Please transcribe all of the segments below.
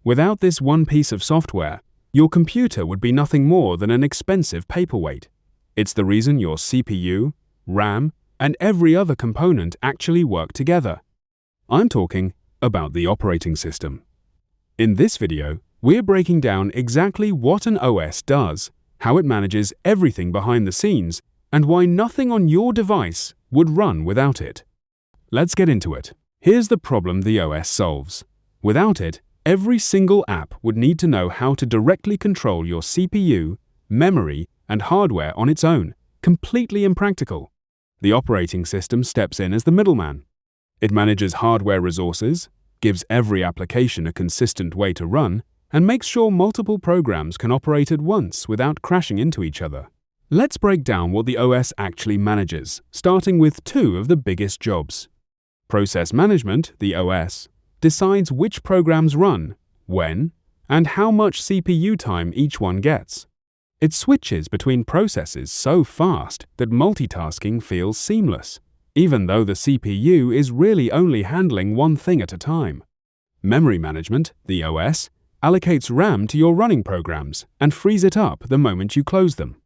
Without this one piece of software, your computer would be nothing more than an expensive paperweight. It's the reason your CPU, RAM, and every other component actually work together. I'm talking about the operating system. In this video, we're breaking down exactly what an OS does, how it manages everything behind the scenes, and why nothing on your device would run without it. Let's get into it. Here's the problem the OS solves. Without it, every single app would need to know how to directly control your CPU, memory, and hardware on its own, completely impractical. The operating system steps in as the middleman. It manages hardware resources, gives every application a consistent way to run, and makes sure multiple programs can operate at once without crashing into each other. Let's break down what the OS actually manages, starting with two of the biggest jobs. Process management, the OS, decides which programs run, when, and how much CPU time each one gets. It switches between processes so fast that multitasking feels seamless, even though the CPU is really only handling one thing at a time. Memory management, the OS, allocates RAM to your running programs and frees it up the moment you close them.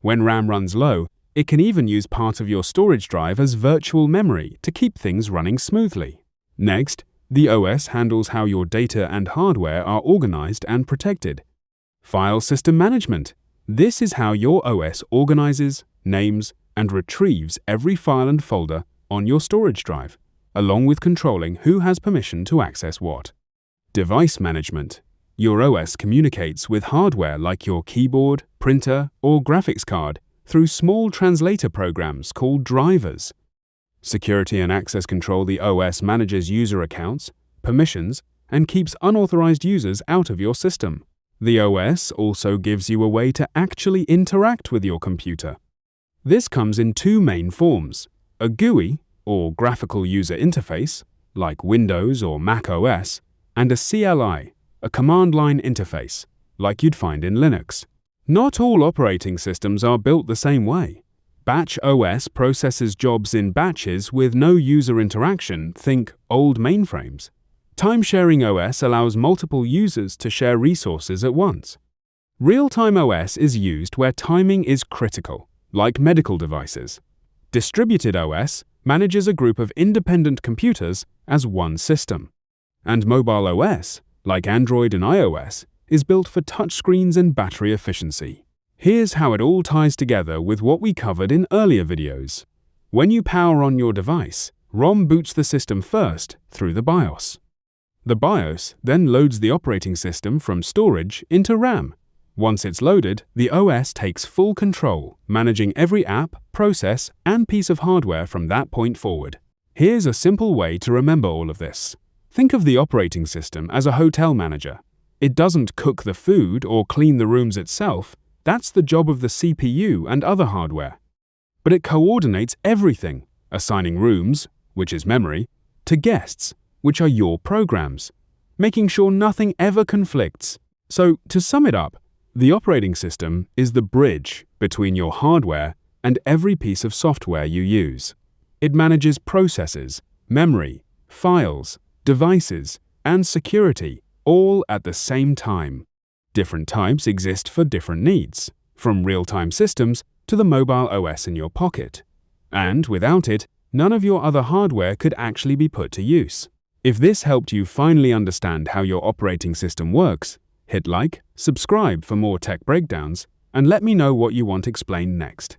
When RAM runs low, it can even use part of your storage drive as virtual memory to keep things running smoothly. Next, the OS handles how your data and hardware are organized and protected. File system management. This is how your OS organizes, names, and retrieves every file and folder on your storage drive, along with controlling who has permission to access what. Device management. Your OS communicates with hardware like your keyboard, printer, or graphics card through small translator programs called drivers. Security and access control. The OS manages user accounts, permissions, and keeps unauthorized users out of your system. The OS also gives you a way to actually interact with your computer. This comes in two main forms: a GUI, or graphical user interface, like Windows or macOS, and a CLI, a command line interface, like you'd find in Linux. Not all operating systems are built the same way. Batch OS processes jobs in batches with no user interaction, think old mainframes. Time-sharing OS allows multiple users to share resources at once. Real-time OS is used where timing is critical, like medical devices. Distributed OS manages a group of independent computers as one system. And mobile OS, like Android and iOS, is built for touchscreens and battery efficiency. Here's how it all ties together with what we covered in earlier videos. When you power on your device, ROM boots the system first through the BIOS. The BIOS then loads the operating system from storage into RAM. Once it's loaded, the OS takes full control, managing every app, process, and piece of hardware from that point forward. Here's a simple way to remember all of this. Think of the operating system as a hotel manager. It doesn't cook the food or clean the rooms itself. That's the job of the CPU and other hardware. But it coordinates everything, assigning rooms, which is memory, to guests, which are your programs, making sure nothing ever conflicts. So, to sum it up, the operating system is the bridge between your hardware and every piece of software you use. It manages processes, memory, files, devices, and security, all at the same time. Different types exist for different needs, from real-time systems to the mobile OS in your pocket. And without it, none of your other hardware could actually be put to use. If this helped you finally understand how your operating system works, hit like, subscribe for more tech breakdowns, and let me know what you want explained next.